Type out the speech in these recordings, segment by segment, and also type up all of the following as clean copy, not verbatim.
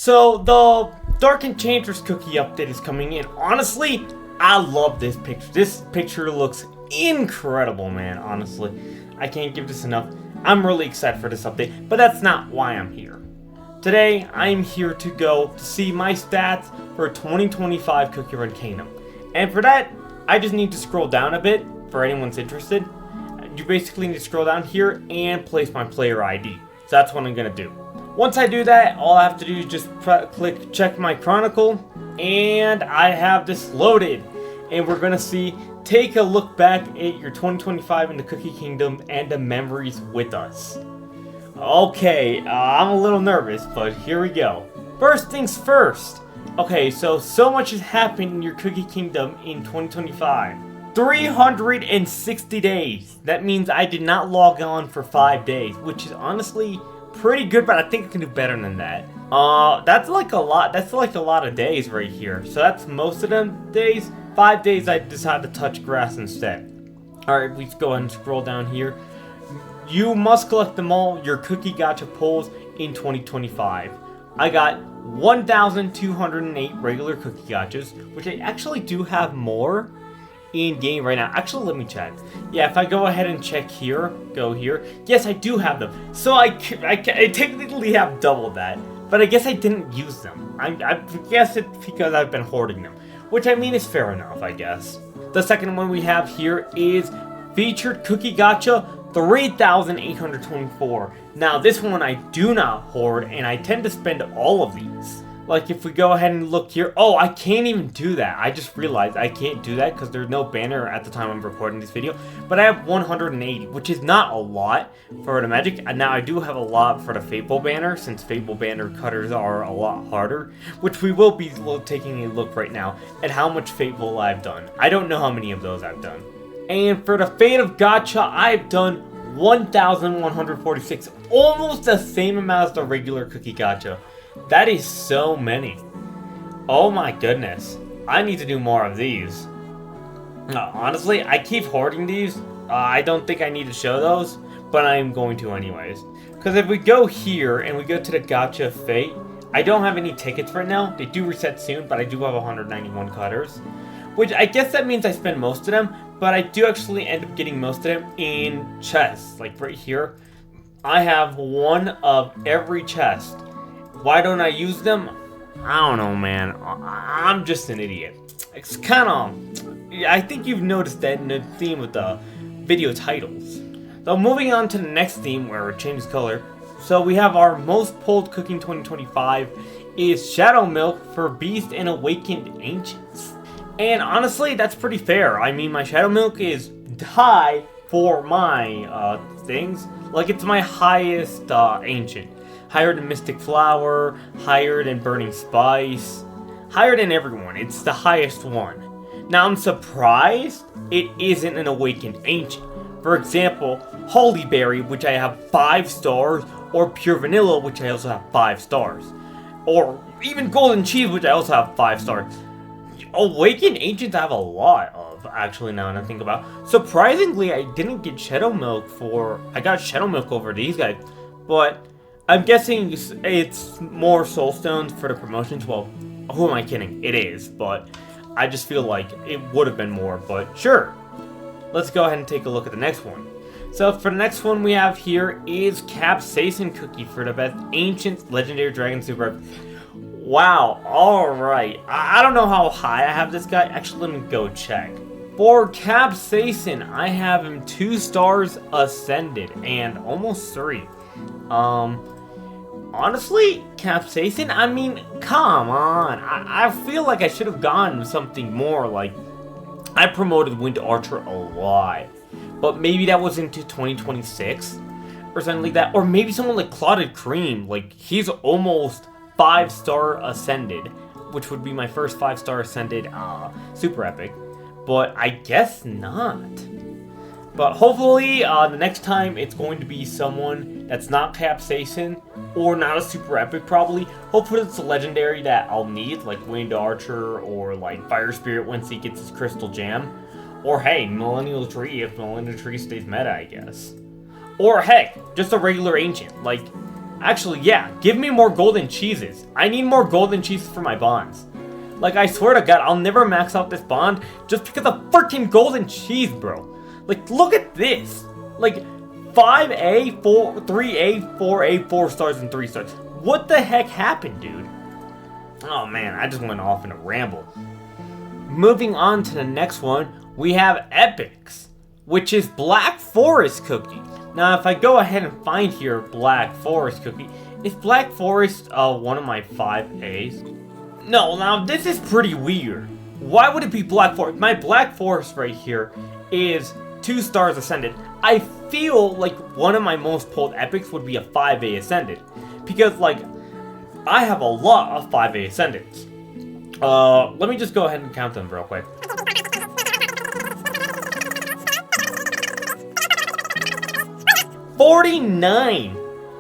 So the Dark Enchantress cookie update is coming in. Honestly, I love this picture. This picture looks incredible, man. Honestly, I can't give this enough. I'm really excited for this update, but that's not why I'm here. Today, I'm here to see my stats for 2025 Cookie Run Kingdom. And for that, I just need to scroll down a bit for anyone's interested. You basically need to scroll down here and place my player ID. So that's what I'm going to do. Once I do that, all I have to do is just click check my chronicle, and I have this loaded. And we're going to take a look back at your 2025 in the Cookie Kingdom and the memories with us. Okay, I'm a little nervous, but here we go. First things first. Okay, so much has happened in your Cookie Kingdom in 2025. 360 days. That means I did not log on for 5 days, which is honestly pretty good, but I think I can do better than that. That's like a lot. That's like a lot of days right here. So that's most of them days. 5 days I decided to touch grass instead. Alright, let's go ahead and scroll down here. You must collect them all, your cookie gacha pulls in 2025. I got 1,208 regular cookie gachas, which I actually do have more in game right now. Actually, let me check. Yeah, if I go ahead and check here, go here. Yes, I do have them. So I technically have double that, but I guess I didn't use them. I guess it's because I've been hoarding them, which I mean is fair enough, I guess. The second one we have here is featured cookie gacha 3,824. Now this one I do not hoard, and I tend to spend all of these. Like if we go ahead and look here, oh, I can't even do that. I just realized I can't do that because there's no banner at the time I'm recording this video. But I have 180, which is not a lot for the magic. And now I do have a lot for the Fable banner, since Fable banner cutters are a lot harder, which we will be taking a look right now at how much Fable I've done. I don't know how many of those I've done. And for the Fate of Gacha, I've done 1,146, almost the same amount as the regular cookie gacha. That is so many. Oh my goodness. I need to do more of these. Honestly, I keep hoarding these. I don't think I need to show those, but I'm going to anyways. Because if we go here and we go to the gacha Fate, I don't have any tickets right now. They do reset soon, but I do have 191 cutters. Which I guess that means I spend most of them, but I do actually end up getting most of them in chests. Like right here, I have one of every chest. Why don't I use them? I don't know, man. I'm just an idiot. It's kind of... I think you've noticed that in the theme with the video titles. So moving on to the next theme where it changes color. So we have our most pulled cooking 2025 is Shadow Milk for Beast and Awakened Ancients. And honestly, that's pretty fair. I mean, my Shadow Milk is high for my things. Like, it's my highest ancient. Higher than Mystic Flower, higher than Burning Spice, higher than everyone. It's the highest one. Now, I'm surprised it isn't an Awakened Ancient. For example, Holy Berry, which I have 5 stars, or Pure Vanilla, which I also have 5 stars. Or even Golden Cheese, which I also have 5 stars. Awakened Ancients I have a lot of, actually, now that I think about. Surprisingly, I didn't get Shadow Milk I got Shadow Milk over these guys, but I'm guessing it's more Soul Stones for the promotions. Well, who am I kidding? It is, but I just feel like it would have been more, but sure. Let's go ahead and take a look at the next one. So for the next one we have here is Capsaicin Cookie for the best Ancient Legendary Dragon Super. Wow, alright. I don't know how high I have this guy. Actually, let me go check. For Capsaicin, I have him 2 stars ascended and almost 3. Honestly, Capsaicin, I mean, come on. I feel like I should have gone something more like... I promoted Wind Archer a lot. But maybe that was into 2026 or something like that. Or maybe someone like Clotted Cream. Like, he's almost 5-star ascended, which would be my first 5-star ascended super epic, but I guess not. But hopefully the next time it's going to be someone that's not Capsaicin or not a super epic probably. Hopefully it's a legendary that I'll need, like Wind Archer or like Fire Spirit once he gets his Crystal Gem, or hey, Millennial Tree if Millennial Tree stays meta, I guess. Or heck, just a regular ancient. Like, Actually, yeah, give me more golden cheeses. I need more golden cheeses for my bonds. Like, I swear to God, I'll never max out this bond just because of freaking golden cheese, bro. Like, look at this. Like, 5A, 3A, 4A, 4 stars, and 3 stars. What the heck happened, dude? Oh, man, I just went off in a ramble. Moving on to the next one, we have Epics, which is Black Forest Cookie. Now, if I go ahead and find here Black Forest Cookie, is Black Forest one of my 5As? No, now this is pretty weird. Why would it be Black Forest? My Black Forest right here is 2 stars Ascended. I feel like one of my most pulled epics would be a 5A Ascended. Because, like, I have a lot of 5A Ascendeds. Let me just go ahead and count them real quick. 49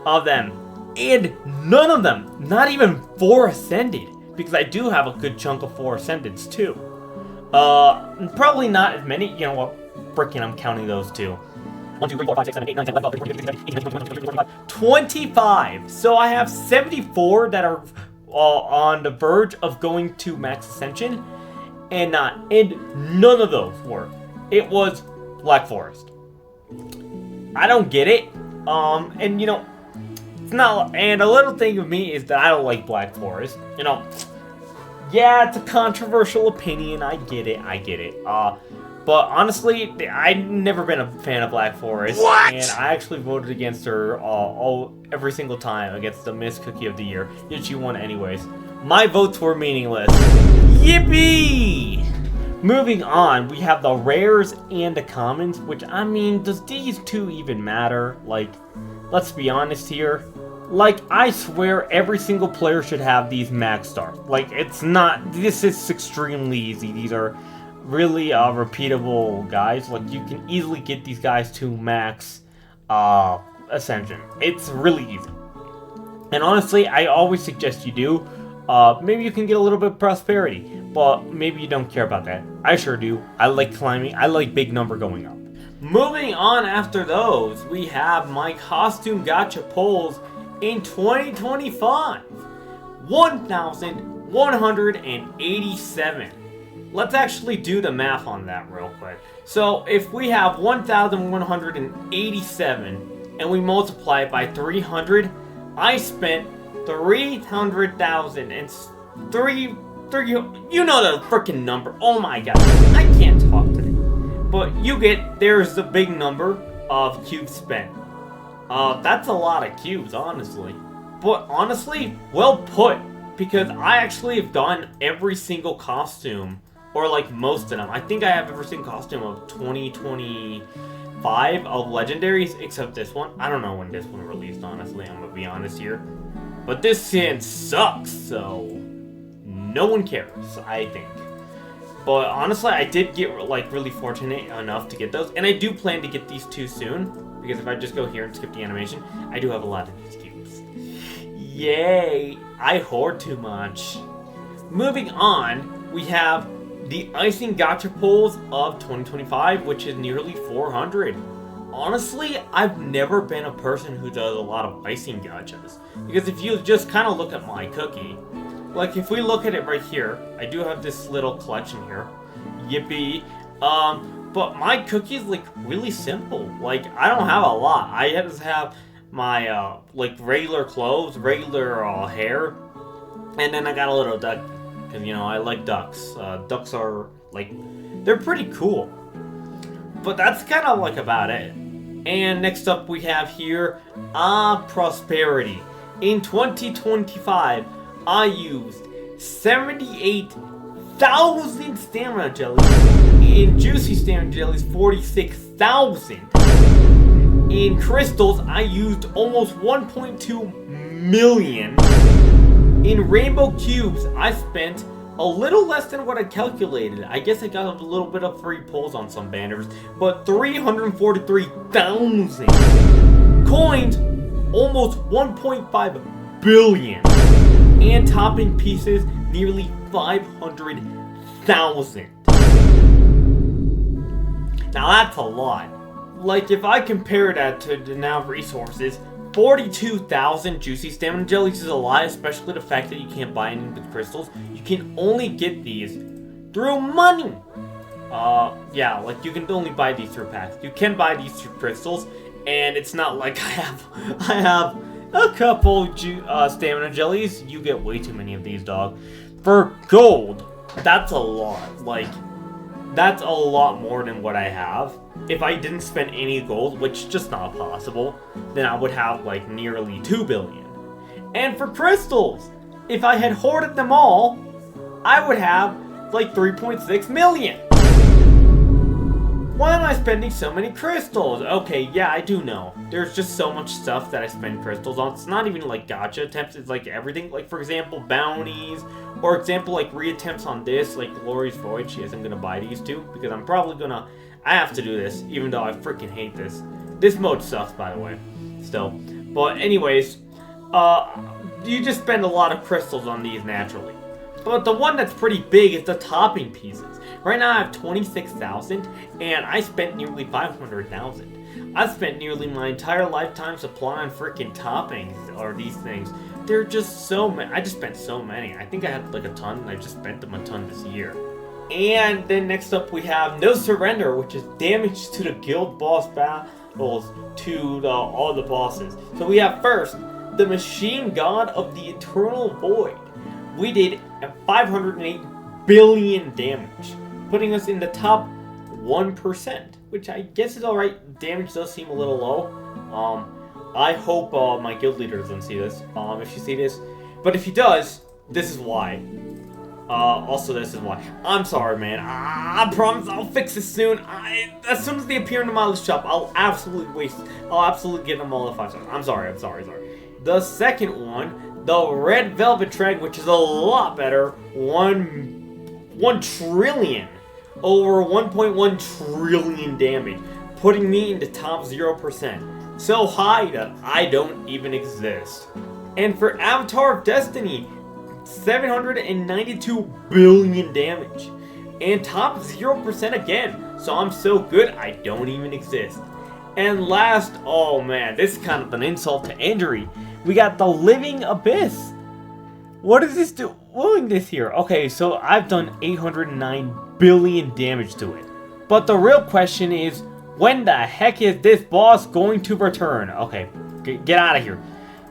of them, and none of them, not even 4 Ascended, because I do have a good chunk of 4 Ascendeds too. Probably not as many, you know what, freaking I'm counting those too. 1, 2, 3, 4, 5, 6, 7, 8, 9, 10, 11, 12, 13, 14, 15, 16, 17, 18, 19, 20, 25. So I have 74 that are on the verge of going to max ascension, and none of those were. It was Black Forest. I don't get it. And you know, it's not. And a little thing of me is that I don't like Black Forest. You know, yeah, it's a controversial opinion. I get it. But honestly, I've never been a fan of Black Forest. What? And I actually voted against her every single time against the Miss Cookie of the Year. Yet she won anyways. My votes were meaningless. Yippee! Moving on, we have the rares and the commons, which, I mean, does these two even matter? Like, let's be honest here. Like, I swear every single player should have these max stars. Like, this is extremely easy. These are really repeatable guys. Like, you can easily get these guys to max ascension. It's really easy. And honestly, I always suggest you do. Maybe you can get a little bit of prosperity, but maybe you don't care about that. I sure do. I like climbing. I like big number going up. Moving on after those, we have my costume gacha pulls in 2025. 1,187. Let's actually do the math on that real quick. So if we have 1,187 and we multiply it by 300, I spent 300,000 and three, you know the freaking number. Oh my god, I can't talk today. But there's the big number of cubes spent. That's a lot of cubes, honestly. But honestly, well put, because I actually have done every single costume, or like most of them. I think I have every single costume of 2025 of legendaries, except this one. I don't know when this one released, honestly. I'm gonna be honest here. But this skin sucks, so no one cares, I think. But honestly, I did get like really fortunate enough to get those, and I do plan to get these two soon, because if I just go here and skip the animation, I do have a lot of these cubes. Yay! I hoard too much. Moving on, we have the icing gacha pulls of 2025, which is nearly 400. Honestly, I've never been a person who does a lot of icing gachas. Because if you just kind of look at MyCookie, like if we look at it right here, I do have this little collection here. Yippee. But MyCookie is like really simple. Like, I don't have a lot. I just have my like regular clothes, regular hair, and then I got a little duck. Because, you know, I like ducks. Ducks are like, they're pretty cool. But that's kind of like about it. And next up we have here, prosperity. In 2025, I used 78,000 stamina jellies. In juicy stamina jellies, 46,000. In crystals, I used almost 1.2 million. In rainbow cubes, I spent a little less than what I calculated. I guess I got a little bit of free pulls on some banners, but 343,000. Coins, almost 1.5 billion. And topping pieces, nearly 500,000. Now that's a lot. Like, if I compare that to the now resources, 42,000 juicy stamina jellies is a lot, especially the fact that you can't buy any with crystals. You can only get these through money. Yeah, like you can only buy these through packs. You can buy these through crystals, and it's not like I have a couple stamina jellies. You get way too many of these, dog. For gold, that's a lot. Like, that's a lot more than what I have. If I didn't spend any gold, which is just not possible, then I would have like nearly 2 billion. And for crystals, if I had hoarded them all, I would have like 3.6 million. Why am I spending so many crystals? Okay, yeah, I do know. There's just so much stuff that I spend crystals on. It's not even like gacha attempts, it's like everything. Like, for example, bounties, or example, like re-attempts on this, like Glory's Void. Yes, I'm gonna buy these two, because I'm probably gonna... I have to do this, even though I freaking hate this. This mode sucks, by the way, still. But anyways, you just spend a lot of crystals on these naturally. But the one that's pretty big is the topping pieces. Right now I have 26,000, and I spent nearly 500,000. I've spent nearly my entire lifetime supply on freaking toppings, or these things. They're just so many. I just spent so many. I think I had like a ton, and I just spent them a ton this year. And then next up we have No Surrender, which is damage to the guild boss battles to all the bosses. So we have first, the Machine God of the Eternal Void. We did 508 billion damage, putting us in the top 1%, which I guess is alright. Damage does seem a little low. I hope my guild leader doesn't see this, if she sees this. But if he does, this is why. Also, this is why. I'm sorry, man. I promise I'll fix this soon. As soon as they appear in the mileage shop, I'll absolutely get them all at 5 stars. I'm sorry. The second one, the Red Velvet Tread, which is a lot better. 1 trillion. Over 1.1 trillion damage. Putting me in the top 0%. So high that I don't even exist. And for Avatar of Destiny, 792 billion damage. And top 0% again. So I'm so good, I don't even exist. And last, oh man, this is kind of an insult to injury. We got the Living Abyss. What is this doing this here? Okay, so I've done 809 billion damage to it. But the real question is, when the heck is this boss going to return? Okay, get out of here.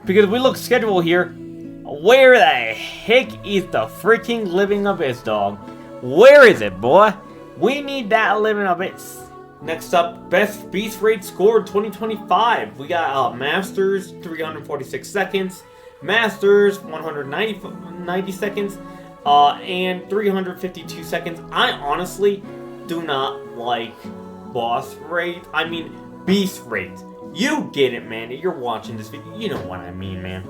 Because we look schedule here. Where the heck is the freaking Living Abyss, dog? Where is it, boy? We need that Living Abyss. Next up, best beast rate scored 2025. We got Masters 346 seconds, Masters 190 seconds, and 352 seconds. I honestly do not like boss rate. I mean beast rate. You get it, man. You're watching this video. You know what I mean, man.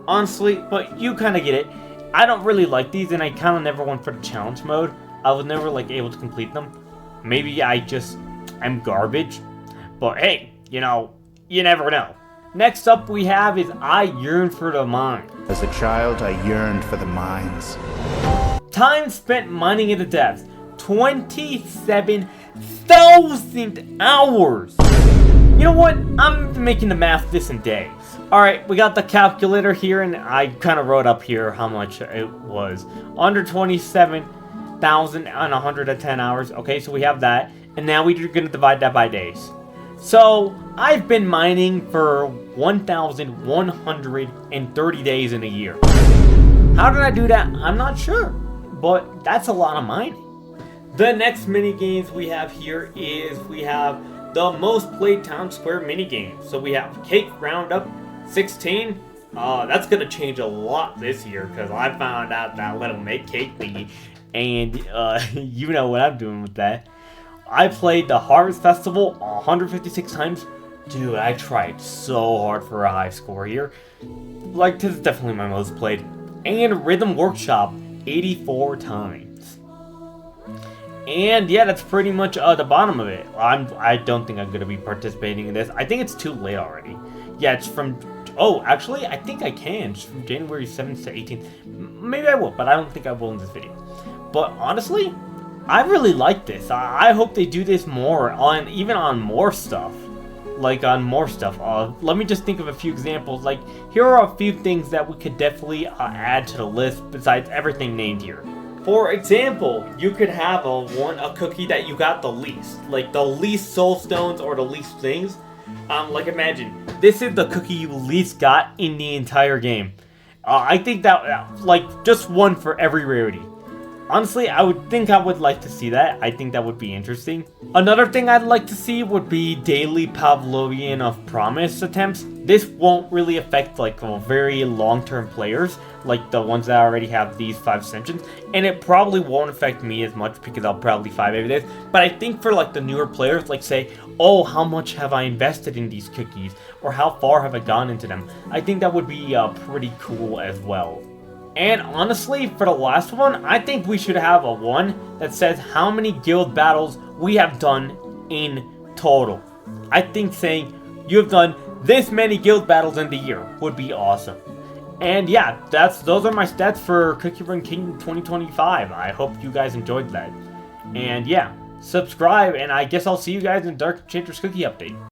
Honestly, but you kind of get it. I don't really like these, and I kind of never went for the challenge mode. I was never like able to complete them. Maybe I'm garbage. But hey, you know, you never know. Next up we have is I Yearn for the Mine. As a child, I yearned for the mines. Time spent mining in the depths. 27,000 hours. You know what? I'm making the math this in days. Alright, we got the calculator here, and I kind of wrote up here how much it was. Under 27,110 hours. Okay, so we have that. And now we're going to divide that by days. So, I've been mining for 1,130 days in a year. How did I do that? I'm not sure. But that's a lot of mining. The next mini games we have here is we have the most played town square mini games. So we have Cake Roundup 16. That's gonna change a lot this year because I found out that little make cake thingy, and you know what I'm doing with that. I played the Harvest Festival 156 times. Dude, I tried so hard for a high score here. Like, this is definitely my most played. And Rhythm Workshop 84 times. And yeah, that's pretty much the bottom of it. I don't think I'm gonna be participating in this. I think it's too late already. Yeah, it's from... Oh, actually, I think I can. It's from January 7th to 18th. Maybe I will, but I don't think I will in this video. But honestly, I really like this. I hope they do this more, even on more stuff. like on more stuff. Let me just think of a few examples. Like, here are a few things that we could definitely add to the list besides everything named here. For example, you could have a cookie that you got the least, like the least soul stones or the least things. Like imagine this is the cookie you least got in the entire game. I think that like just one for every rarity. Honestly, I would like to see that. I think that would be interesting. Another thing I'd like to see would be daily Pavlovian of Promise attempts. This won't really affect like very long-term players, like the ones that already have these 5 ascensions, and it probably won't affect me as much because I'll probably 5 every day. But I think for like the newer players, like say, oh, how much have I invested in these cookies, or how far have I gone into them? I think that would be pretty cool as well. And honestly, for the last one, I think we should have a one that says how many guild battles we have done in total. I think saying you have done this many guild battles in the year would be awesome. And yeah, those are my stats for Cookie Run Kingdom 2025. I hope you guys enjoyed that. And yeah, subscribe, and I guess I'll see you guys in Dark Enchantress Cookie Update.